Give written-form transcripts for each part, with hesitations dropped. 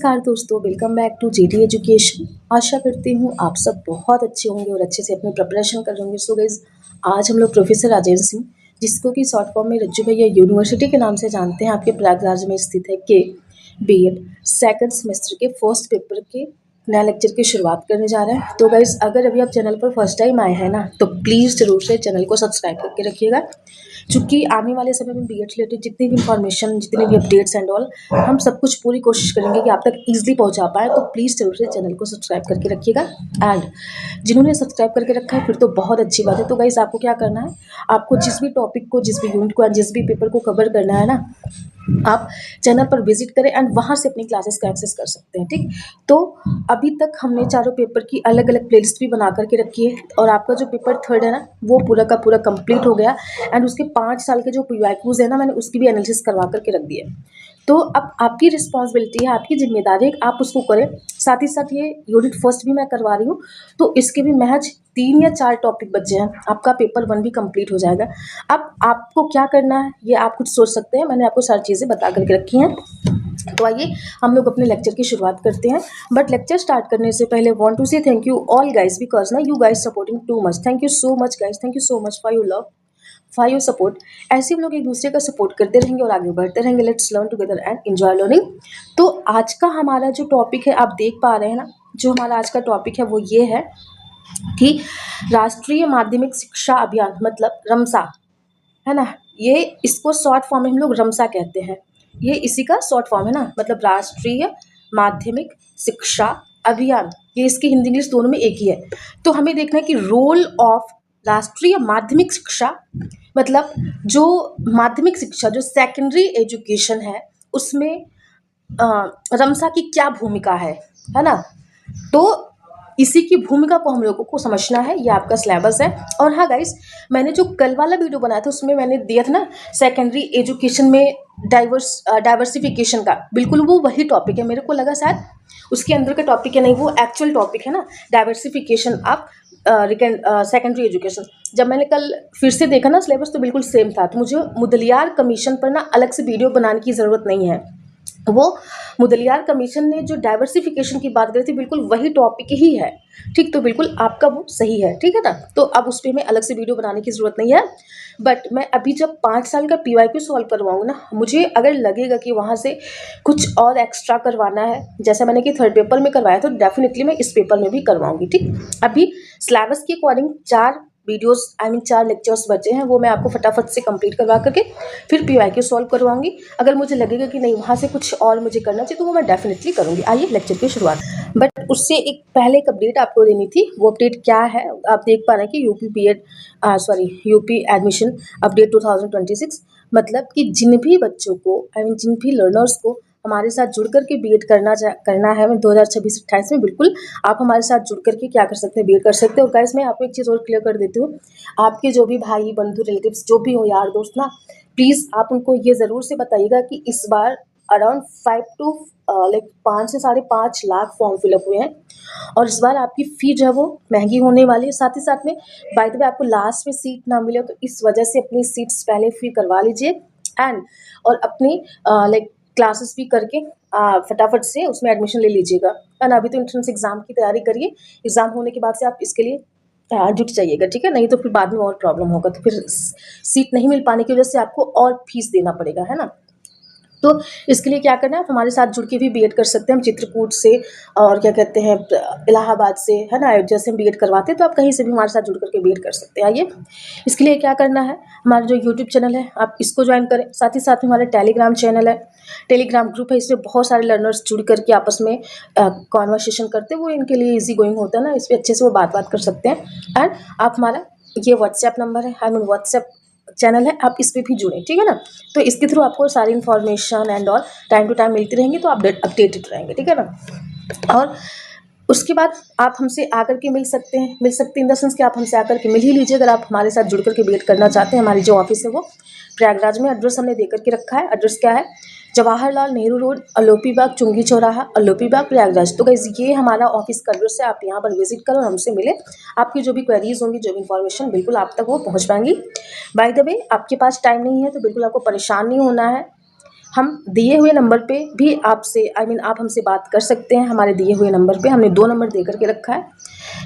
नमस्कार दोस्तों, welcome back to GD education. आशा करती हूँ आप सब बहुत अच्छे होंगे और अच्छे से अपनी प्रिपरेशन कर रहे होंगे। सो गाइस, आज हम लोग प्रोफेसर राजेंद्र सिंह, जिसको कि शॉर्ट फॉर्म में रज्जू भैया यूनिवर्सिटी के नाम से जानते हैं, आपके प्रयागराज में स्थित है, के बीएड सेकंड सेमेस्टर के फर्स्ट पेपर के नया लेक्चर की शुरुआत करने जा रहे हैं। तो गाइस, अगर अभी आप चैनल पर फर्स्ट टाइम आए हैं ना, तो प्लीज़ ज़रूर से चैनल को सब्सक्राइब करके रखिएगा, क्योंकि आने वाले समय में बीएड रिलेटेड जितनी भी इंफॉर्मेशन, जितने भी अपडेट्स एंड ऑल, हम सब कुछ पूरी कोशिश करेंगे कि आप तक ईजिली पहुंचा पाए। तो प्लीज़ जरूर से चैनल को सब्सक्राइब करके रखिएगा। एंड जिन्होंने सब्सक्राइब करके रखा है फिर तो बहुत अच्छी बात है। तो गाइस, आपको क्या करना है, आपको जिस भी टॉपिक को, जिस भी यूनिट को, जिस भी पेपर को कवर करना है ना, आप चैनल पर विजिट करें एंड वहाँ से अपनी क्लासेस का एक्सेस कर सकते हैं। ठीक, तो अभी तक हमने चारों पेपर की अलग अलग प्लेलिस्ट भी बना करके रखी है, और आपका जो पेपर थर्ड है ना, वो पूरा का पूरा कंप्लीट हो गया। एंड उसके 5 साल के जो पीवाईक्यूज है ना, मैंने उसकी भी एनालिसिस करवा करके रख दिया है। तो अब आपकी रिस्पॉन्सिबिलिटी है, आपकी जिम्मेदारी है कि आप उसको करें। साथ ही साथ ये यूनिट फर्स्ट भी मैं करवा रही हूँ, तो इसके भी महज 3 या 4 टॉपिक बचे हैं, आपका पेपर 1 भी कंप्लीट हो जाएगा। अब आपको क्या करना है ये आप कुछ सोच सकते हैं, मैंने आपको सारी चीज़ें बता करके रखी हैं। तो आइए हम लोग अपने लेक्चर की शुरुआत करते हैं। बट लेक्चर स्टार्ट करने से पहले want to say thank you all guys, because ना you guys supporting too much. Thank you so much guys, thank you so much for your love, for your support. ऐसे हम लोग एक दूसरे का सपोर्ट करते रहेंगे और आगे बढ़ते रहेंगे। Let's learn together and enjoy learning. तो आज का हमारा जो टॉपिक है, आप देख पा रहे हैं ना, जो हमारा आज का टॉपिक है वो ये है कि राष्ट्रीय माध्यमिक शिक्षा अभियान, मतलब रमसा, है ना। ये इसको शॉर्ट फॉर्म में हम लोग रमसा कहते हैं। ये इसी का शॉर्ट फॉर्म है ना, मतलब राष्ट्रीय माध्यमिक शिक्षा अभियान। ये इसकी हिंदी इंग्लिश दोनों में एक ही है। तो हमें देखना है कि रोल ऑफ राष्ट्रीय माध्यमिक शिक्षा, मतलब जो माध्यमिक शिक्षा, जो सेकेंडरी एजुकेशन है, उसमें रमसा की क्या भूमिका है ना। तो इसी की भूमिका को हम लोगों को समझना है। ये आपका सिलेबस है। और हाँ गाइस, मैंने जो कल वाला वीडियो बनाया था उसमें मैंने दिया था ना सेकेंडरी एजुकेशन में डाइवर्सिफिकेशन का, बिल्कुल वो वही टॉपिक है। मेरे को लगा शायद उसके अंदर का टॉपिक है, नहीं वो एक्चुअल टॉपिक है ना, डाइवर्सिफिकेशन ऑफ सेकेंडरी एजुकेशन। जब मैंने कल फिर से देखा ना सिलेबस, तो बिल्कुल सेम था। तो मुझे मुदलियार कमीशन पर ना अलग से वीडियो बनाने की ज़रूरत नहीं है। वो मुदलियार कमीशन ने जो डाइवर्सिफिकेशन की बात करी थी, बिल्कुल वही टॉपिक ही है। ठीक, तो बिल्कुल आपका वो सही है, ठीक है ना। तो अब उस पर हमें अलग से वीडियो बनाने की ज़रूरत नहीं है। बट मैं अभी जब 5 साल का पीवाईक्यू सॉल्व करवाऊंगा ना, मुझे अगर लगेगा कि वहाँ से कुछ और एक्स्ट्रा करवाना है, जैसा मैंने कि थर्ड पेपर में करवाया, तो डेफिनेटली मैं इस पेपर में भी करवाऊंगी। ठीक, अभी सिलेबस के अकॉर्डिंग 4 वीडियोस, 4 लेक्चर्स बचे हैं, वो मैं आपको फटाफट से कंप्लीट करवा करके फिर पीवाईक्यू सॉल्व करवाऊंगी। अगर मुझे लगेगा कि नहीं वहाँ से कुछ और मुझे करना चाहिए, तो वो मैं डेफिनेटली करूँगी। आइए लेक्चर की शुरुआत। बट उससे एक पहले एक अपडेट आपको देनी थी। वो अपडेट क्या है, आप देख पा रहे हैं कि यूपी एडमिशन अपडेट 2026, मतलब कि जिन भी बच्चों को, जिन भी लर्नर्स को हमारे साथ जुड़ करके बीएड करना है 2026-28 में, बिल्कुल आप हमारे साथ जुड़ करके क्या कर सकते हैं, बीएड कर सकते हैं। और गाइस, मैं आपको एक चीज़ और क्लियर कर देती हूँ, आपके जो भी भाई बंधु रिलेटिव्स जो भी हो, यार दोस्त ना, प्लीज़ आप उनको ये ज़रूर से बताइएगा कि इस बार अराउंड 5 से 5.5 लाख फॉर्म फिलअप हुए हैं, और इस बार आपकी फ़ी जो है वो महंगी होने वाली है। साथ ही साथ में बाय द वे आपको लास्ट में सीट ना मिले, तो इस वजह से अपनी सीट्स पहले फ्री करवा लीजिए। एंड और अपनी क्लासेस भी करके फटाफट से उसमें एडमिशन ले लीजिएगा। एंड अभी तो एंट्रेंस एग्ज़ाम की तैयारी करिए। एग्ज़ाम होने के बाद से आप इसके लिए जुट जाइएगा, ठीक है। नहीं तो फिर बाद में और प्रॉब्लम होगा, तो फिर सीट नहीं मिल पाने की वजह से आपको और फीस देना पड़ेगा, है ना। तो इसके लिए क्या करना है, आप हमारे साथ जुड़ के भी बीएड कर सकते हैं। हम चित्रकूट से और क्या कहते हैं इलाहाबाद से, है ना, अयोध्या से हम बीएड करवाते हैं, तो आप कहीं से भी हमारे साथ जुड़ करके बीएड कर सकते हैं। आइए, इसके लिए क्या करना है, हमारा जो यूट्यूब चैनल है आप इसको ज्वाइन करें। साथ ही साथ में हमारा टेलीग्राम चैनल है, टेलीग्राम ग्रुप है, इसमें बहुत सारे लर्नर्स जुड़ करके आपस में कॉन्वर्सेशन करते हैं। वो इनके लिए ईजी गोइंग होता है ना, इस पर अच्छे से वो बात कर सकते हैं। एंड आप हमारा ये व्हाट्सएप नंबर है, व्हाट्सएप चैनल है, आप इस पर भी जुड़ें, ठीक है ना। तो इसके थ्रू आपको सारी information and all time to time मिलती रहेंगी, तो आप अपडेटेड रहेंगे, ठीक है ना। और उसके बाद आप हमसे आकर के मिल सकते हैं इन द सेंस कि आप हमसे आकर के मिल ही लीजिए, अगर आप हमारे साथ जुड़ करके बीएड करना चाहते हैं। हमारी जो ऑफिस है वो प्रयागराज में, एड्रेस हमने दे करके रखा है। एड्रेस क्या है, जवाहरलाल नेहरू रोड, अलोपी बाग, चुंगी चौराहा, अलोपी बाग, प्रयागराज। तो गाइस, ये हमारा ऑफिस का एड्रेस है। आप यहाँ पर विजिट करो और हमसे मिले। आपकी जो भी क्वेरीज होंगी, जो भी इन्फॉर्मेशन, बिल्कुल आप तक वो पहुँच पाएंगी। बाय द वे, आपके पास टाइम नहीं है तो बिल्कुल आपको परेशान नहीं होना है। हम दिए हुए नंबर पे भी आपसे आप हमसे बात कर सकते हैं। हमारे दिए हुए नंबर पे हमने 2 नंबर दे करके रखा है,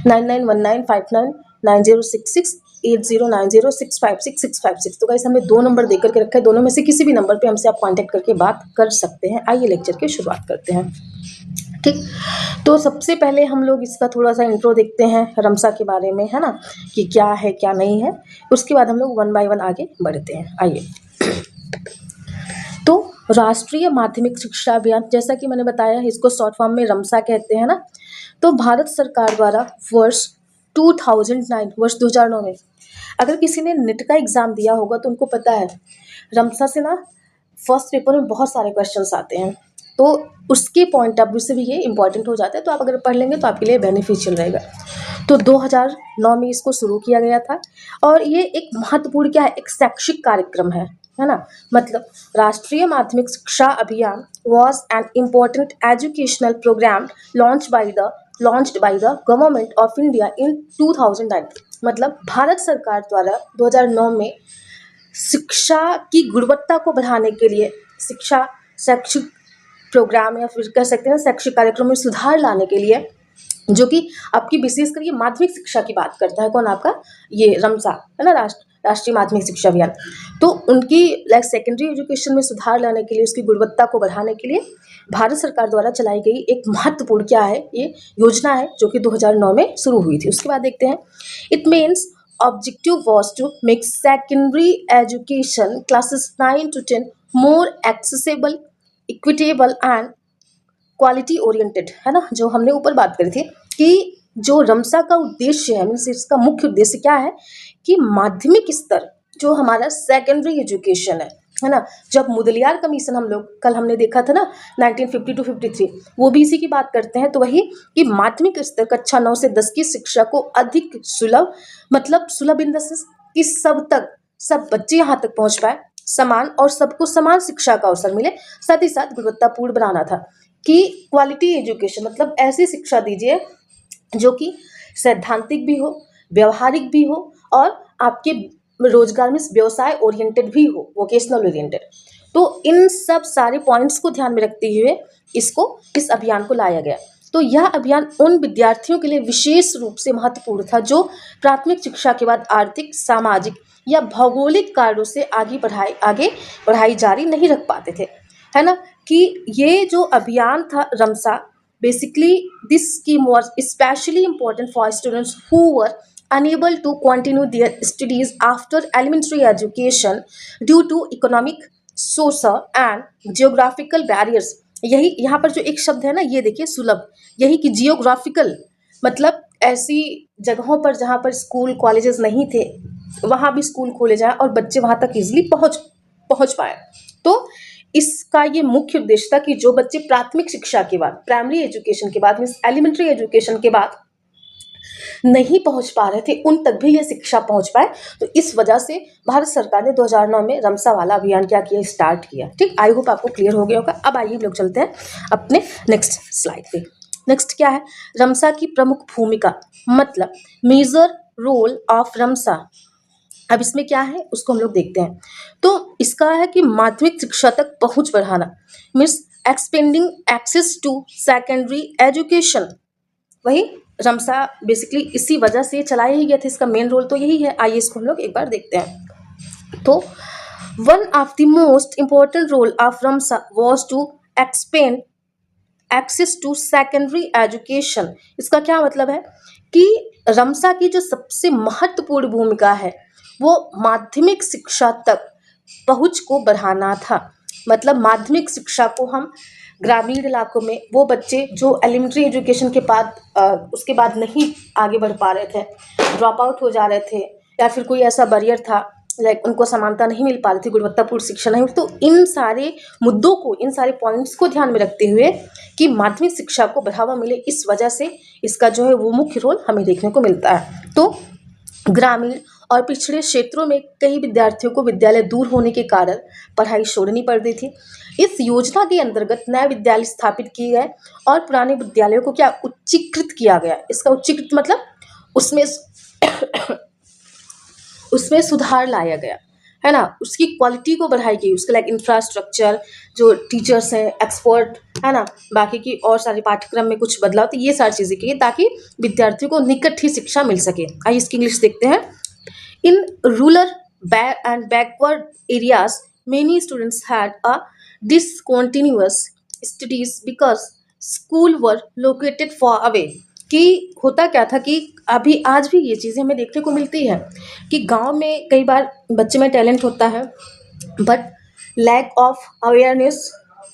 9919599066, तो गाइस हमने 2 नंबर दे करके रखा है। दोनों में से किसी भी नंबर पे हमसे आप कांटेक्ट करके बात कर सकते हैं। आइए लेक्चर की शुरुआत करते हैं। ठीक, तो सबसे पहले हम लोग इसका थोड़ा सा इंट्रो देखते हैं रमसा के बारे में, है ना, कि क्या है क्या नहीं है। उसके बाद हम लोग 1 बाय 1 आगे बढ़ते हैं। आइए, तो राष्ट्रीय माध्यमिक शिक्षा अभियान, जैसा कि मैंने बताया इसको शॉर्ट फॉर्म में रमसा कहते हैं ना। तो भारत सरकार द्वारा वर्ष 2009 में, अगर किसी ने नेट का एग्जाम दिया होगा तो उनको पता है रमसा से ना फर्स्ट पेपर में बहुत सारे क्वेश्चंस आते हैं, तो उसके पॉइंट ऑफ व्यू से भी ये इंपॉर्टेंट हो जाता है। तो आप अगर पढ़ लेंगे तो आपके लिए बेनिफिशियल रहेगा। तो 2009 में इसको शुरू किया गया था और ये एक महत्वपूर्ण क्या है, एक शैक्षिक कार्यक्रम है ना। मतलब राष्ट्रीय Madhyamik Shiksha Abhiyan was an important educational programme launched by the government of India in 2009। मतलब भारत सरकार द्वारा 2009 में शिक्षा की गुणवत्ता को बढ़ाने के लिए शैक्षिक प्रोग्राम या फिर कह सकते हैं शैक्षिक कार्यक्रम में सुधार लाने के लिए, जो कि आपकी विशेषकर ये माध्यमिक शिक्षा की बात करता है। कौन आपका ये रमसा है ना, राष्ट्रीय माध्यमिक शिक्षा अभियान। तो उनकी सेकेंडरी एजुकेशन में सुधार लाने के लिए, उसकी गुणवत्ता को बढ़ाने के लिए भारत सरकार द्वारा चलाई गई एक महत्वपूर्ण क्या है ये योजना है, जो कि 2009 में शुरू हुई थी। उसके बाद देखते हैं, it means objective was to make secondary education classes 9 to 10 more accessible, equitable and quality oriented, है ना। जो हमने ऊपर बात करी थी कि जो रमसा का उद्देश्य है, मीन्स इसका मुख्य उद्देश्य क्या है कि माध्यमिक स्तर जो हमारा सेकेंडरी एजुकेशन है ना। जब मुदलियार कमीशन हम लोग कल हमने देखा था ना 1950 to 53, वो भी इसी की बात करते हैं। तो वही कि माध्यमिक स्तर कक्षा 9 से 10 की शिक्षा को अधिक सुलभ, मतलब सुलभ इन द सेंस कि सब बच्चे यहाँ तक पहुँच पाए, समान और सबको समान शिक्षा का अवसर मिले, साथ ही साथ गुणवत्तापूर्ण बनाना था। कि क्वालिटी एजुकेशन मतलब ऐसी शिक्षा दीजिए जो कि सैद्धांतिक भी हो, व्यवहारिक भी हो और आपके रोजगार में व्यवसाय ओरिएंटेड भी हो, वोकेशनल ओरिएंटेड। तो इन सब सारे पॉइंट्स को ध्यान में रखते हुए इस अभियान को लाया गया। तो यह अभियान उन विद्यार्थियों के लिए विशेष रूप से महत्वपूर्ण था जो प्राथमिक शिक्षा के बाद आर्थिक, सामाजिक या भौगोलिक कारणों से आगे पढ़ाई जारी नहीं रख पाते थे, है ना। कि ये जो अभियान था RMSA, basically this scheme was specially important for students who were unable to continue their studies after elementary education due to economic, social and geographical barriers। यही यहाँ पर जो एक शब्द है ना, ये देखिए सुलभ, यही कि जियोग्राफिकल मतलब ऐसी जगहों पर जहाँ पर स्कूल कॉलेजेस नहीं थे वहाँ भी स्कूल खोले जाएं और बच्चे वहाँ तक इजीली पहुँच पाए। तो इसका ये मुख्य उद्देश्य था कि जो बच्चे प्राथमिक शिक्षा के बाद, प्राइमरी एजुकेशन के बाद, मीन्स एलिमेंट्री एजुकेशन के बाद नहीं पहुंच पा रहे थे, उन तक भी ये शिक्षा पहुंच पाए। तो इस वजह से भारत सरकार ने 2009 में रमसा वाला अभियान क्या किया, स्टार्ट किया। ठीक, आई होप आपको क्लियर हो गया होगा। अब आइए लोग चलते हैं अपने नेक्स्ट स्लाइड पे। नेक्स्ट क्या है, रमसा की प्रमुख भूमिका, मतलब मेजर रोल ऑफ रमसा। अब इसमें क्या है उसको हम लोग देखते हैं। तो इसका है कि माध्यमिक शिक्षा तक पहुंच बढ़ाना, means expanding access to secondary education. वही रमसा बेसिकली इसी वजह से चलाया ही गया था, इसका मेन रोल तो यही है। आइए इसको हम लोग एक बार देखते हैं। तो one of the most important role of RMSA was to expand access to secondary education. इसका क्या मतलब है कि रमसा की जो सबसे महत्वपूर्ण भूमिका है वो माध्यमिक शिक्षा तक पहुंच को बढ़ाना था। मतलब माध्यमिक शिक्षा को हम ग्रामीण इलाकों में, वो बच्चे जो एलिमेंट्री एजुकेशन के बाद उसके बाद नहीं आगे बढ़ पा रहे थे, ड्रॉप आउट हो जा रहे थे, या फिर कोई ऐसा बैरियर था लाइक उनको समानता नहीं मिल पा रही थी, गुणवत्तापूर्ण शिक्षा नहीं, तो इन सारे मुद्दों को, इन सारे पॉइंट्स को ध्यान में रखते हुए कि माध्यमिक शिक्षा को बढ़ावा मिले, इस वजह से इसका जो है वो मुख्य रोल हमें देखने को मिलता है। तो ग्रामीण और पिछड़े क्षेत्रों में कई विद्यार्थियों को विद्यालय दूर होने के कारण पढ़ाई छोड़नी पड़ती थी। इस योजना के अंतर्गत नए विद्यालय स्थापित किए गए और पुराने विद्यालयों को क्या उच्चीकृत किया गया। इसका उच्चीकृत मतलब उसमें सुधार लाया गया। है ना, उसकी क्वालिटी को बढ़ाई गई, उसके लाइक इंफ्रास्ट्रक्चर, जो टीचर्स हैं, एक्सपर्ट, है ना, बाकी की और सारे पाठ्यक्रम में कुछ बदलाव, तो ये सारी चीज़ें की ताकि विद्यार्थियों को निकट ही शिक्षा मिल सके। आइए इसकी इंग्लिश देखते हैं। In rural and backward areas, many students had a discontinuous studies because school were located far away। कि होता क्या था कि अभी आज भी ये चीज़ें हमें देखने को मिलती है कि गांव में कई बार बच्चे में टैलेंट होता है, but lack of awareness,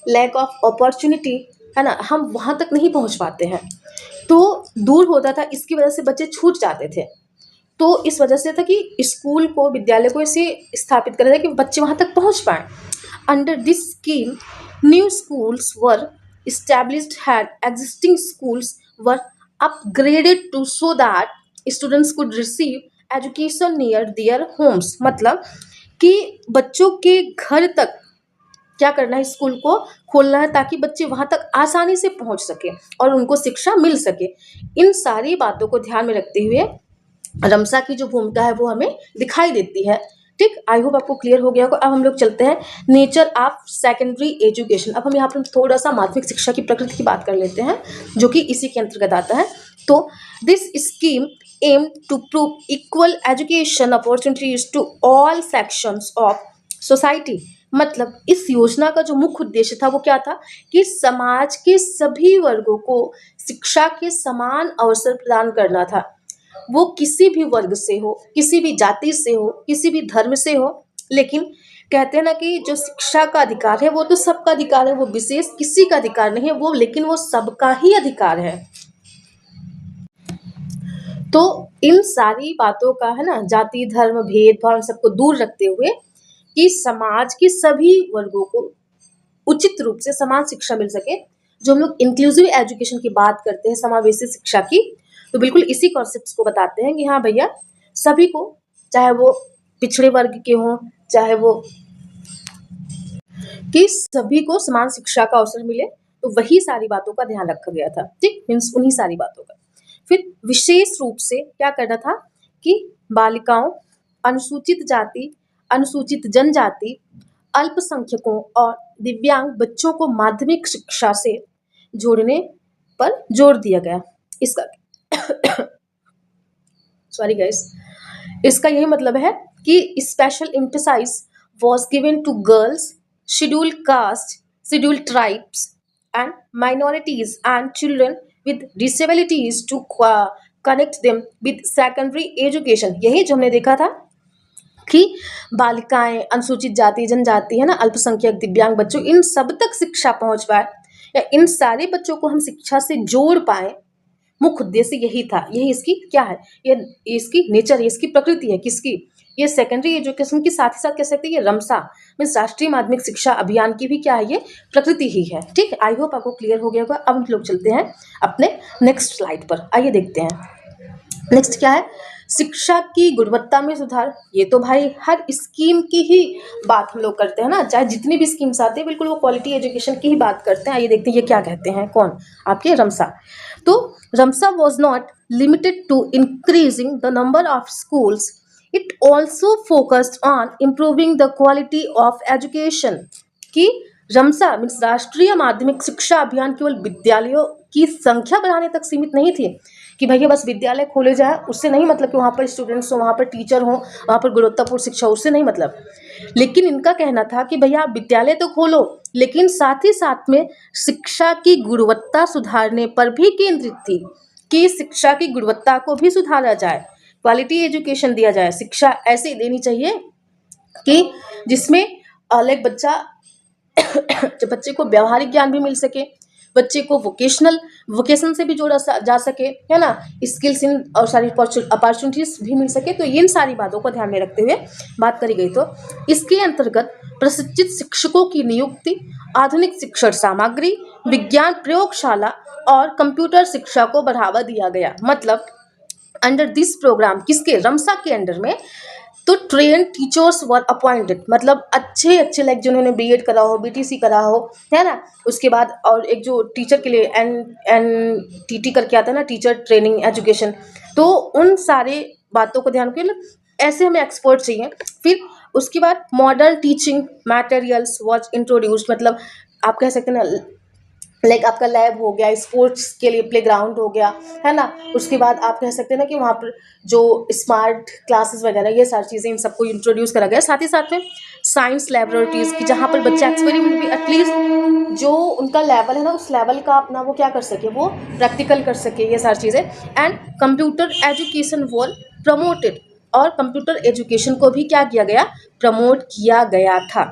lack of opportunity, है ना, हम वहाँ तक नहीं पहुँच पाते हैं, तो दूर होता था, इसकी वजह से बच्चे छूट जाते थे। तो इस वजह से था कि स्कूल को, विद्यालय को ऐसे स्थापित करा जाए कि बच्चे वहाँ तक पहुँच पाएँ। Under this scheme new schools were established, had existing schools were upgraded to so that students could receive education near their homes। मतलब कि बच्चों के घर तक क्या करना है, स्कूल को खोलना है ताकि बच्चे वहाँ तक आसानी से पहुँच सके और उनको शिक्षा मिल सके। इन सारी बातों को ध्यान में रखते हुए रमसा की जो भूमिका है वो हमें दिखाई देती है। ठीक, आई होप आपको क्लियर हो गया होगा। अब हम लोग चलते हैं नेचर ऑफ सेकेंडरी एजुकेशन। अब हम यहाँ पर थोड़ा सा माध्यमिक शिक्षा की प्रकृति की बात कर लेते हैं, जो कि इसी के अंतर्गत आता है। तो this scheme aim to prove equal education opportunities to all sections of society. मतलब इस योजना का जो मुख्य उद्देश्य था वो क्या था कि समाज के सभी वर्गों को शिक्षा के समान अवसर प्रदान करना था। वो किसी भी वर्ग से हो, किसी भी जाति से हो, किसी भी धर्म से हो, लेकिन कहते हैं ना कि जो शिक्षा का अधिकार है वो तो सबका अधिकार है, वो विशेष किसी का अधिकार नहीं है वो, लेकिन वो सबका ही अधिकार है। तो इन सारी बातों का, है ना, जाति धर्म भेदभाव सबको दूर रखते हुए कि समाज के सभी वर्गों को उचित रूप से समान शिक्षा मिल सके। जो हम लोग इंक्लूसिव एजुकेशन की बात करते हैं, समावेशी शिक्षा की, तो बिल्कुल इसी कॉन्सेप्ट्स को बताते हैं कि हाँ भैया, सभी को, चाहे वो पिछड़े वर्ग के हों, चाहे वो, कि सभी को समान शिक्षा का अवसर मिले। तो वही सारी बातों का ध्यान रखा गया था। ठीक, मीन्स उन्हीं सारी बातों का। फिर विशेष रूप से क्या करना था कि बालिकाओं, अनुसूचित जाति, अनुसूचित जनजाति, अल्पसंख्यकों और दिव्यांग बच्चों को माध्यमिक शिक्षा से जोड़ने पर जोर दिया गया। इसका सॉरी गाइस, इसका यही मतलब है कि special emphasise was given to girls, scheduled caste, scheduled tribes and minorities and children with disabilities to connect them with secondary education। यही जो हमने देखा था कि बालिकाएं, अनुसूचित जाति जनजाति, है ना, अल्पसंख्यक, दिव्यांग बच्चों, इन सब तक शिक्षा पहुंच पाए या इन सारे बच्चों को हम शिक्षा से जोड़ पाए। मुख्य उद्देश्य यही था, यही इसकी क्या है, ये इसकी नेचर है, इसकी प्रकृति है, किसकी, ये सेकेंडरी एजुकेशन की। साथ ही साथ कह सकते हैं ये रमसा मीन्स राष्ट्रीय माध्यमिक शिक्षा अभियान की भी क्या है, ये प्रकृति ही है। ठीक, आई होप आपको क्लियर हो गया होगा। अब हम लोग चलते हैं अपने नेक्स्ट स्लाइड पर। आइए देखते हैं नेक्स्ट क्या है, शिक्षा की गुणवत्ता में सुधार। ये तो भाई हर स्कीम की ही बात हम लोग करते हैं ना, चाहे जितनी भी स्कीम्स आते हैं बिल्कुल वो क्वालिटी एजुकेशन की ही बात करते हैं। आइए देखते हैं ये क्या कहते हैं, कौन, आपके रमसा। तो RMSA was not limited to increasing the number of schools, it also focused on improving the quality of education. कि रमसा मीन्स राष्ट्रीय माध्यमिक शिक्षा अभियान केवल विद्यालयों की संख्या बढ़ाने तक सीमित नहीं थी कि भैया बस विद्यालय खोले जाए, उससे नहीं मतलब कि वहाँ पर स्टूडेंट्स हो, वहाँ पर टीचर हो, वहाँ पर गुणवत्तापूर्ण शिक्षा, उससे नहीं मतलब। लेकिन इनका कहना था कि भैया आप विद्यालय तो खोलो, लेकिन साथ ही साथ में शिक्षा की गुणवत्ता सुधारने पर भी केंद्रित थी कि शिक्षा की गुणवत्ता को भी सुधारा जाए, क्वालिटी एजुकेशन दिया जाए। शिक्षा ऐसी देनी चाहिए कि जिसमें लाइक जब बच्चे को व्यावहारिक ज्ञान भी मिल सके, बच्चे को वोकेशन से भी जोड़ा जा सके, है ना, स्किल्स इन और सारी अपॉर्चुनिटीज भी मिल सके। तो इन सारी बातों को ध्यान में रखते हुए बात करी गई। तो इसके अंतर्गत प्रशिक्षित शिक्षकों की नियुक्ति, आधुनिक शिक्षण सामग्री, विज्ञान प्रयोगशाला और कंप्यूटर शिक्षा को बढ़ावा दिया गया। मतलब अंडर दिस प्रोग्राम, किसके, रमसा के अंडर में, तो ट्रेन टीचर्स वर अपॉइंटेड, मतलब अच्छे अच्छे लाइक जिन्होंने बीएड करा हो, बीटीसी करा हो, है ना, उसके बाद और एक जो टीचर के लिए एनटीटी करके आता है ना, टीचर ट्रेनिंग एजुकेशन, तो उन सारे बातों को ध्यान के ऐसे हमें एक्सपर्ट चाहिए। फिर उसके बाद modern teaching materials was introduced, मतलब आप कह सकते हैं ना, लाइक आपका लैब हो गया, स्पोर्ट्स के लिए प्लेग्राउंड हो गया, है ना। उसके बाद आप कह सकते हैं ना कि वहाँ पर जो स्मार्ट क्लासेस वगैरह, ये सारी चीज़ें इन सबको इंट्रोड्यूस करा गया। साथ ही साथ में साइंस लेबोरेटरीज की, जहाँ पर बच्चे एक्सपेरिमेंट भी एटलीस्ट जो उनका लेवल है ना, उस लेवल का अपना वो क्या कर सके, वो प्रैक्टिकल कर सके, ये सारी चीज़ें। And computer education wall promoted, और कंप्यूटर एजुकेशन को भी क्या किया गया, प्रमोट किया गया था।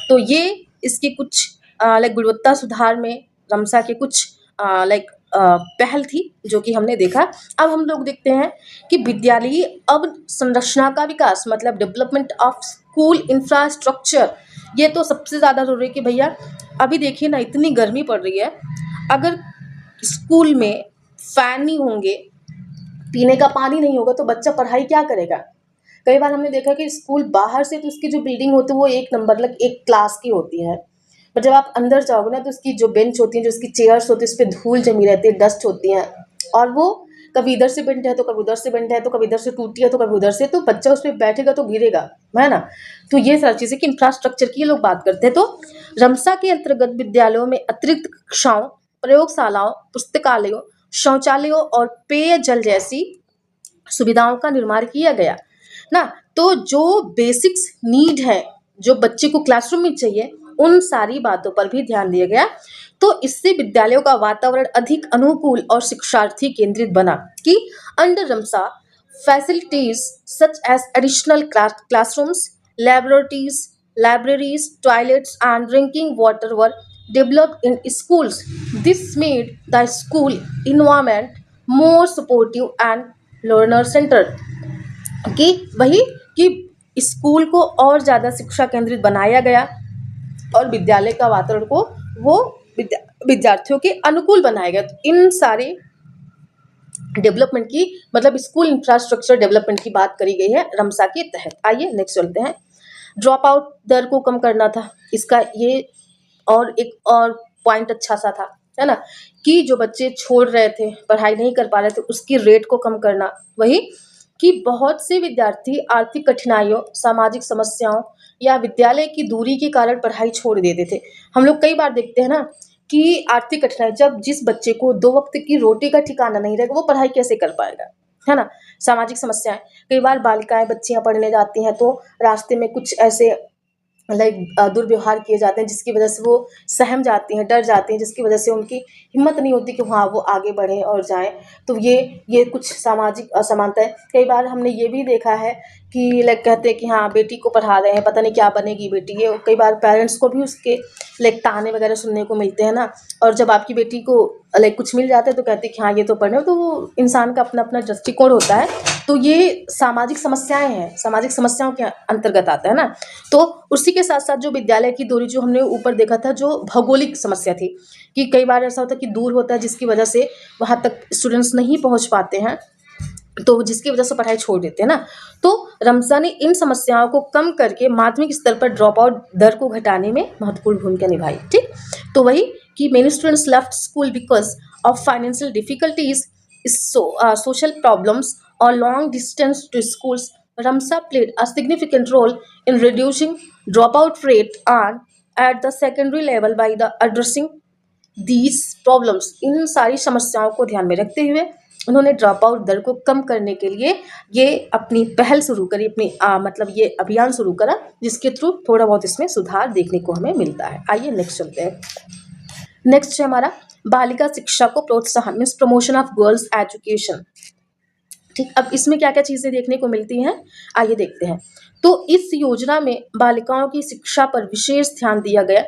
तो ये इसकी कुछ लाइक गुणवत्ता सुधार में रमसा के कुछ लाइक पहल थी जो कि हमने देखा। अब हम लोग देखते हैं कि विद्यालयी अब संरचना का विकास, मतलब डेवलपमेंट ऑफ स्कूल इंफ्रास्ट्रक्चर। ये तो सबसे ज़्यादा ज़रूरी है कि भैया अभी देखिए ना, इतनी गर्मी पड़ रही है, अगर स्कूल में फैन नहीं होंगे, पीने का पानी नहीं होगा, तो बच्चा पढ़ाई क्या करेगा। कई बार हमने देखा कि स्कूल बाहर से तो उसकी जो बिल्डिंग होती है वो एक नंबर, मतलब एक क्लास की होती है, पर जब आप अंदर जाओगे ना, तो उसकी जो बेंच होती है, जो उसकी चेयर्स होती है, उस पर धूल जमी रहती है, डस्ट होती है, और वो कभी इधर से बेंट है तो कभी उधर से बेंट है, तो कभी इधर से टूटी है तो कभी उधर से, तो बच्चा उस पर बैठेगा तो गिरेगा, है ना। तो ये सारी चीज़ें कि इंफ्रास्ट्रक्चर की ये लोग बात करते हैं। तो रमसा के अंतर्गत विद्यालयों में अतिरिक्त कक्षाओं, प्रयोगशालाओं, पुस्तकालयों, शौचालयों और पेयजल जैसी सुविधाओं का निर्माण किया गया ना। तो जो बेसिक्स नीड है, जो बच्चे को क्लासरूम में चाहिए, उन सारी बातों पर भी ध्यान दिया गया। तो इससे विद्यालयों का वातावरण अधिक अनुकूल और शिक्षार्थी केंद्रित बना कि under RMSA facilities such as additional classrooms, laboratories, libraries, toilets, and drinking water were developed in schools. This made the school environment more supportive and learner centered. कि वही कि स्कूल को और ज़्यादा शिक्षा केंद्रित बनाया गया, और विद्यालय का वातावरण को वो विद्यार्थियों के अनुकूल बनाया गया। तो इन सारे डेवलपमेंट की, मतलब स्कूल इंफ्रास्ट्रक्चर डेवलपमेंट की बात करी गई है रमसा के तहत। आइए नेक्स्ट चलते हैं। ड्रॉप आउट दर को कम करना था इसका, ये और एक और पॉइंट अच्छा सा था, है ना, कि जो बच्चे छोड़ रहे थे, पढ़ाई नहीं कर पा रहे थे, उसकी रेट को कम करना। वही कि बहुत से विद्यार्थी आर्थिक कठिनाइयों, सामाजिक समस्याओं या विद्यालय की दूरी के कारण पढ़ाई छोड़ देते थे। हम लोग कई बार देखते हैं ना कि आर्थिक कठिनाई, जब जिस बच्चे को 2 वक्त की रोटी का ठिकाना नहीं रहेगा, वो पढ़ाई कैसे कर पाएगा, है ना। सामाजिक समस्याएं, कई बार बालिकाएं, बच्चियां पढ़ने जाती हैं तो रास्ते में कुछ ऐसे लाइक दुर्व्यवहार किए जाते हैं, जिसकी वजह से वो सहम जाती हैं, डर जाती हैं, जिसकी वजह से उनकी हिम्मत नहीं होती कि हाँ वो आगे बढ़ें और जाएं। तो ये कुछ सामाजिक असमानताएं। कई बार हमने ये भी देखा है कि लाइक कहते हैं कि हाँ बेटी को पढ़ा रहे हैं, पता नहीं क्या बनेगी बेटी, ये कई बार पेरेंट्स को भी उसके लाइक ताने वगैरह सुनने को मिलते हैं ना। और जब आपकी बेटी को लाइक कुछ मिल जाता है तो कहते हैं कि हाँ ये तो पढ़े हो, तो वो इंसान का अपना अपना दृष्टिकोण होता है। तो ये सामाजिक समस्याएं हैं, सामाजिक समस्याओं के अंतर्गत आता है ना। तो उसी के साथ साथ जो विद्यालय की दूरी, जो हमने ऊपर देखा था, जो भौगोलिक समस्या थी, कि कई बार ऐसा होता है कि दूर होता है, जिसकी वजह से वहाँ तक स्टूडेंट्स नहीं पहुँच पाते हैं, तो जिसकी वजह से पढ़ाई छोड़ देते हैं ना। तो रमसा ने इन समस्याओं को कम करके माध्यमिक स्तर पर ड्रॉप आउट दर को घटाने में महत्वपूर्ण भूमिका निभाई। ठीक, तो वही कि many students left school because of financial difficulties, social problems, or long distance to schools. Ramsa played a significant role in reducing dropout rate and at the secondary level by the addressing these problems. इन सारी समस्याओं को ध्यान में रखते हुए उन्होंने drop out दर को कम करने के लिए ये अपनी पहल शुरू करी, अपनी मतलब ये अभियान शुरू करा, जिसके थ्रू थोड़ा बहुत इसमें सुधार देखने को हमें मिलता है। आइए नेक्स्ट चलते हैं। नेक्स्ट है हमारा बालिका शिक्षा को प्रोत्साहन, means promotion of girls education. ठीक, अब इसमें क्या क्या चीज़ें देखने को मिलती हैं, आइए देखते हैं। तो इस योजना में बालिकाओं की शिक्षा पर विशेष ध्यान दिया गया।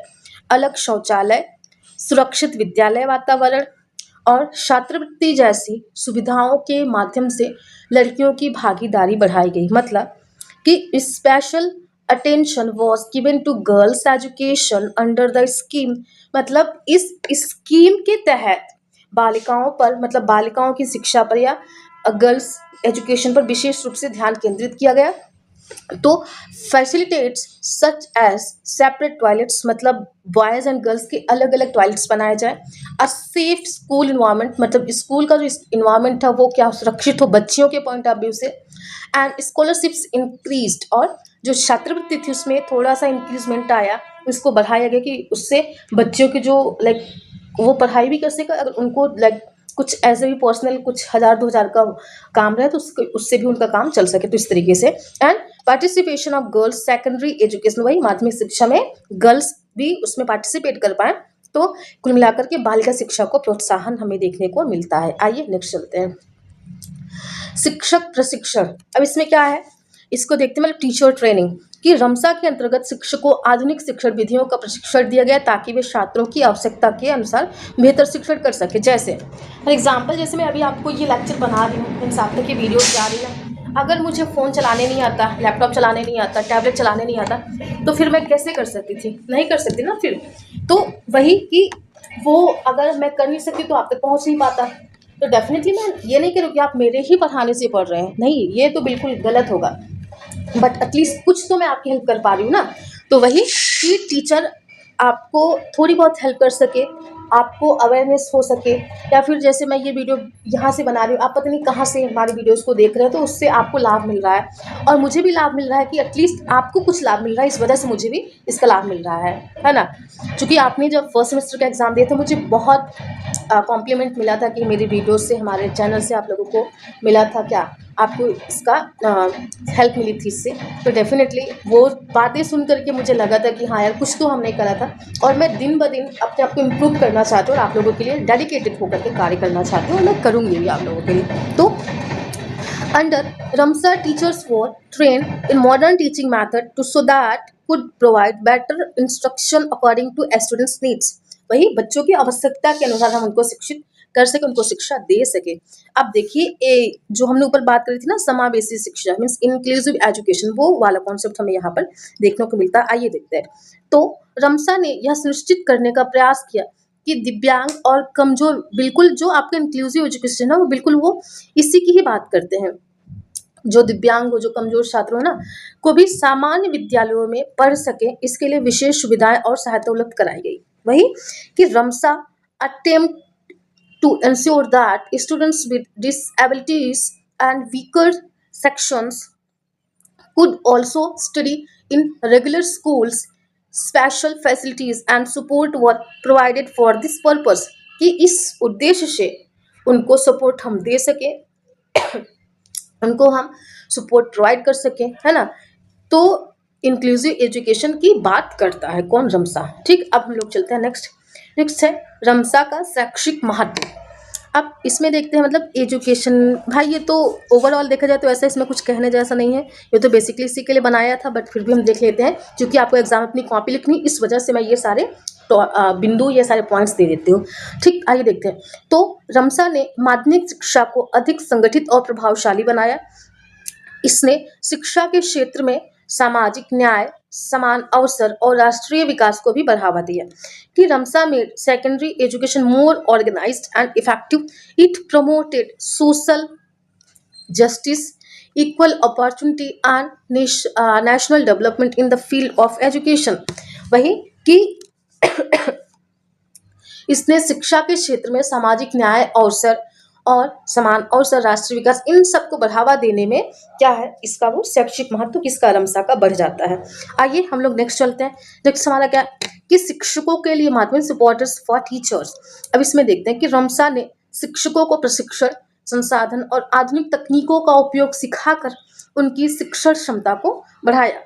अलग शौचालय, सुरक्षित विद्यालय वातावरण और छात्रवृत्ति जैसी सुविधाओं के माध्यम से लड़कियों की भागीदारी बढ़ाई गई। मतलब कि special attention was given to girls education under the scheme. मतलब इस स्कीम के तहत बालिकाओं पर, मतलब बालिकाओं की शिक्षा पर या गर्ल्स एजुकेशन पर विशेष रूप से ध्यान केंद्रित किया गया। तो facilitates such as separate toilets, मतलब बॉयज़ एंड गर्ल्स के अलग अलग टॉयलेट्स बनाए जाए। अ सेफ स्कूल इन्वायरमेंट, मतलब स्कूल का जो इन्वायरमेंट था वो क्या सुरक्षित हो बच्चियों के पॉइंट ऑफ व्यू से। एंड स्कॉलरशिप्स इंक्रीज्ड, और जो छात्रवृत्ति थी उसमें थोड़ा सा इंक्रीजमेंट आया, उसको बढ़ाया गया कि उससे बच्चों की जो लाइक वो पढ़ाई भी कर सके, अगर उनको लाइक कुछ ऐसे भी पर्सनल कुछ 1000-2000 का काम रहे तो उससे भी उनका काम चल सके, तो इस तरीके से। And participation of girls secondary education, वही माध्यमिक शिक्षा में गर्ल्स भी उसमें पार्टिसिपेट कर पाए, तो कुल मिलाकर के बालिका शिक्षा को प्रोत्साहन हमें देखने को मिलता है। आइए नेक्स्ट चलते हैं, शिक्षक प्रशिक्षण। अब इसमें क्या है, इसको देखते हैं, मतलब टीचर ट्रेनिंग कि रमसा के अंतर्गत शिक्षकों को आधुनिक शिक्षण विधियों का प्रशिक्षण दिया गया ताकि वे छात्रों की आवश्यकता के अनुसार बेहतर शिक्षण कर सके। जैसे फॉर एग्जाम्पल, जैसे मैं अभी आपको ये लेक्चर बना रही हूँ, इन आप तक ये वीडियो जा रही है, अगर मुझे फ़ोन चलाने नहीं आता, लैपटॉप चलाने नहीं आता, टैबलेट चलाने नहीं आता, तो फिर मैं कैसे कर सकती थी, नहीं कर सकती ना फिर। तो वही कि वो अगर मैं कर नहीं सकती तो आप तक पहुँच नहीं पाता, तो डेफिनेटली मैं ये नहीं करूँ कि आप मेरे ही पढ़ाने से पढ़ रहे हैं, नहीं, ये तो बिल्कुल गलत होगा, बट एटलीस्ट कुछ तो मैं आपकी हेल्प कर पा रही हूँ ना। तो वही कि टीचर आपको थोड़ी बहुत हेल्प कर सके, आपको अवेयरनेस हो सके, या फिर जैसे मैं ये वीडियो यहाँ से बना रही हूँ, आप पता नहीं कहाँ से हमारी वीडियोस को देख रहे हैं, तो उससे आपको लाभ मिल रहा है और मुझे भी लाभ मिल रहा है कि एटलीस्ट आपको कुछ लाभ मिल रहा है, इस वजह से मुझे भी इसका लाभ मिल रहा है ना। क्योंकि आपने जब फर्स्ट सेमेस्टर का एग्ज़ाम दिया था, मुझे बहुत कॉम्प्लीमेंट मिला था कि मेरी वीडियो से, हमारे चैनल से आप लोगों को मिला था क्या, आपको इसका हेल्प मिली थी इससे। तो डेफिनेटली वो बातें सुन करके मुझे लगा था कि हाँ यार, कुछ तो हमने करा था, और मैं दिन ब दिन अपने आप को इम्प्रूव करना चाहती हूँ और आप लोगों के लिए डेडिकेटेड होकर के कार्य करना चाहती हूँ, और मैं करूँगी भी आप लोगों के लिए। तो under Ramsar, teachers were trained in modern teaching method to so that could provide better instruction according to a students' needs. वही बच्चों की आवश्यकता के अनुसार हम उनको शिक्षित कर सके, उनको शिक्षा दे सके। अब देखिए, जो हमने ऊपर बात करी थी ना, समावेशी शिक्षा मीन्स इंक्लूसिव एजुकेशन, वो वाला कॉन्सेप्ट हमें यहाँ पर देखने को मिलता है। आइए देखते हैं। तो रमसा ने यह सुनिश्चित करने का प्रयास किया कि दिव्यांग और कमजोर, बिल्कुल जो आपका इंक्लूसिव एजुकेशन है वो बिल्कुल वो इसी की ही बात करते हैं, जो दिव्यांग हो, जो कमजोर छात्र हो ना, को भी सामान्य विद्यालयों में पढ़ सके, इसके लिए विशेष सुविधाएं और सहायता उपलब्ध कराई गई। वही कि रमसा attempt to ensure that students with disabilities and weaker sections could also study in regular schools. Special facilities and support were provided for this purpose, कि इस उद्देश्य से उनको सपोर्ट हम दे सके, उनको हम सपोर्ट प्रोवाइड कर सके, है ना। तो इंक्लूसिव एजुकेशन की बात करता है कौन, रमसा। ठीक, अब हम लोग चलते हैं नेक्स्ट है रमसा का शैक्षिक महत्व। अब इसमें देखते हैं, मतलब एजुकेशन, भाई ये तो ओवरऑल देखा जाए तो ऐसा इसमें कुछ कहने जैसा नहीं है, ये तो बेसिकली इसी के लिए बनाया था, बट फिर भी हम देख लेते हैं, क्योंकि आपको एग्जाम अपनी कॉपी लिखनी, इस वजह से मैं ये सारे बिंदु, ये सारे पॉइंट्स दे देती हूँ। ठीक, आइए देखते हैं। तो रमसा ने माध्यमिक शिक्षा को अधिक संगठित और प्रभावशाली बनाया। इसने शिक्षा के क्षेत्र में सामाजिक न्याय, समान अवसर और राष्ट्रीय विकास को भी बढ़ावा दिया। कि RMSA made secondary education more organised and effective. It promoted social justice, equal opportunity and national development in the field of education। वही कि इसने शिक्षा के क्षेत्र में सामाजिक न्याय, अवसर और समान अवसर, राष्ट्रीय विकास, इन सबको बढ़ावा देने में क्या है, इसका वो शैक्षिक महत्व किसका, रमसा का बढ़ जाता है। आइए हम लोग नेक्स्ट चलते हैं। नेक्स्ट हमारा क्या कि शिक्षकों के लिए महत्व, सपोर्टर्स फॉर टीचर्स। अब इसमें देखते हैं कि रमसा ने शिक्षकों को प्रशिक्षण, संसाधन और आधुनिक तकनीकों का उपयोग सिखाकर उनकी शिक्षण क्षमता को बढ़ाया।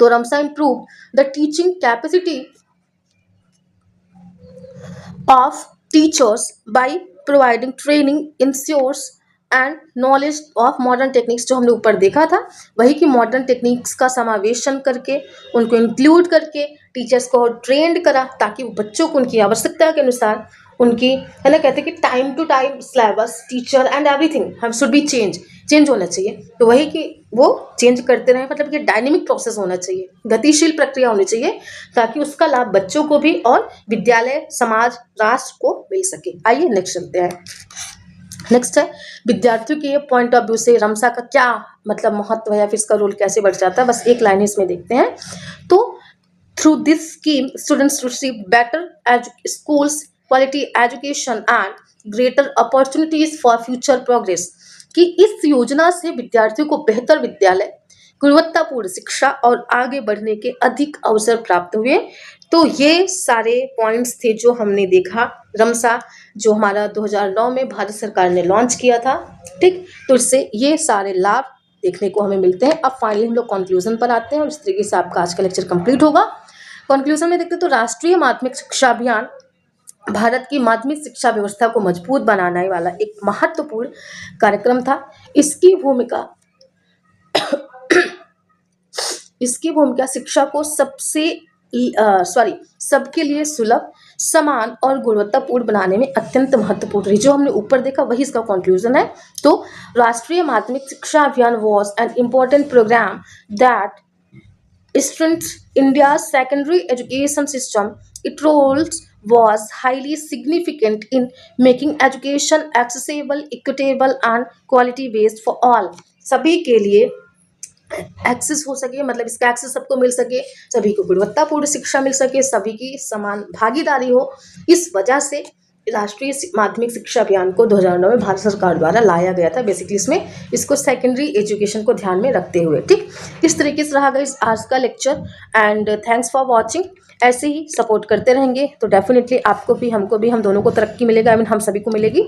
तो RMSA improve the teaching capacity of teachers by providing training, ensures and knowledge of modern techniques। जो हमने ऊपर देखा था, वही कि मॉडर्न टेक्निक्स का समावेशन करके, उनको इंक्लूड करके टीचर्स को ट्रेंड करा, ताकि वो बच्चों को उनकी आवश्यकता के अनुसार, उनकी, है ना, कहते हैं कि time to time syllabus, teacher and everything हम शुड बी चेंज होना चाहिए। तो वही कि वो चेंज करते रहे, मतलब कि डायनेमिक प्रोसेस होना चाहिए, गतिशील प्रक्रिया होनी चाहिए, ताकि उसका लाभ बच्चों को भी और विद्यालय, समाज, राष्ट्र को मिल सके। आइए नेक्स्ट चलते हैं। नेक्स्ट है विद्यार्थियों के पॉइंट ऑफ व्यू से रमसा का क्या मतलब महत्व है, या फिर इसका रोल कैसे बढ़ जाता है, बस एक लाइन इसमें देखते हैं। तो through this scheme students receive better schools, quality education and greater opportunities for future progress. कि इस योजना से विद्यार्थियों को बेहतर विद्यालय, गुणवत्तापूर्ण शिक्षा और आगे बढ़ने के अधिक अवसर प्राप्त हुए। तो ये सारे पॉइंट्स थे जो हमने देखा रमसा, जो हमारा 2009 में भारत सरकार ने लॉन्च किया था। ठीक, तो इससे ये सारे लाभ देखने को हमें मिलते हैं। अब फाइनली हम लोग कंक्लूजन पर आते हैं और इस तरीके से आपका आज का लेक्चर कंप्लीट होगा। कंक्लूजन में देखते हैं तो राष्ट्रीय माध्यमिक शिक्षा अभियान भारत की माध्यमिक शिक्षा व्यवस्था को मजबूत बनाने वाला एक महत्वपूर्ण कार्यक्रम था। इसकी भूमिका शिक्षा को सबके लिए सुलभ, समान और गुणवत्तापूर्ण बनाने में अत्यंत महत्वपूर्ण रही। जो हमने ऊपर देखा वही इसका कंक्लूजन है। तो राष्ट्रीय Madhyamik Shiksha Abhiyan was an important programme that strengthened India's secondary education system. Its role was highly significant in making education accessible, equitable, and quality-based for all. सभी के लिए एक्सेस हो सके, मतलब इसका एक्सेस सबको मिल सके, सभी को गुणवत्तापूर्ण शिक्षा मिल सके, सभी की समान भागीदारी हो। इस वजह से राष्ट्रीय माध्यमिक शिक्षा अभियान को 2009 में भारत सरकार द्वारा लाया गया था। बेसिकली इसमें इसको सेकेंडरी एजुकेशन को ध्यान में रखते हुए। ठीक, इस तरीके से रहा गाइस आज का lecture and thanks for watching. ऐसे ही सपोर्ट करते रहेंगे तो डेफिनेटली आपको भी हमको भी हम दोनों को तरक्की मिलेगा, आई मीन हम सभी को मिलेगी।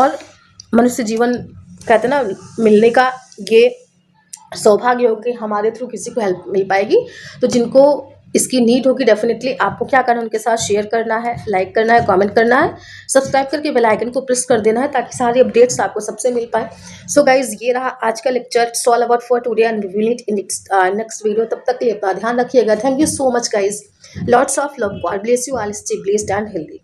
और मनुष्य जीवन कहते हैं ना, मिलने का ये सौभाग्य हो कि हमारे थ्रू किसी को हेल्प मिल पाएगी। तो जिनको इसकी नीड होगी डेफिनेटली आपको क्या करना है, उनके साथ शेयर करना है, लाइक करना है, कमेंट करना है, सब्सक्राइब करके बेल आइकन को प्रेस कर देना है ताकि सारे अपडेट्स आपको सबसे मिल पाए। सो गाइज ये रहा आज का लेक्चर। It's all about for today and we will meet in next video. तब तक के लिए अपना ध्यान रखिएगा। Thank you so much guys. Lots of love. God bless you all. Stay blessed and healthy.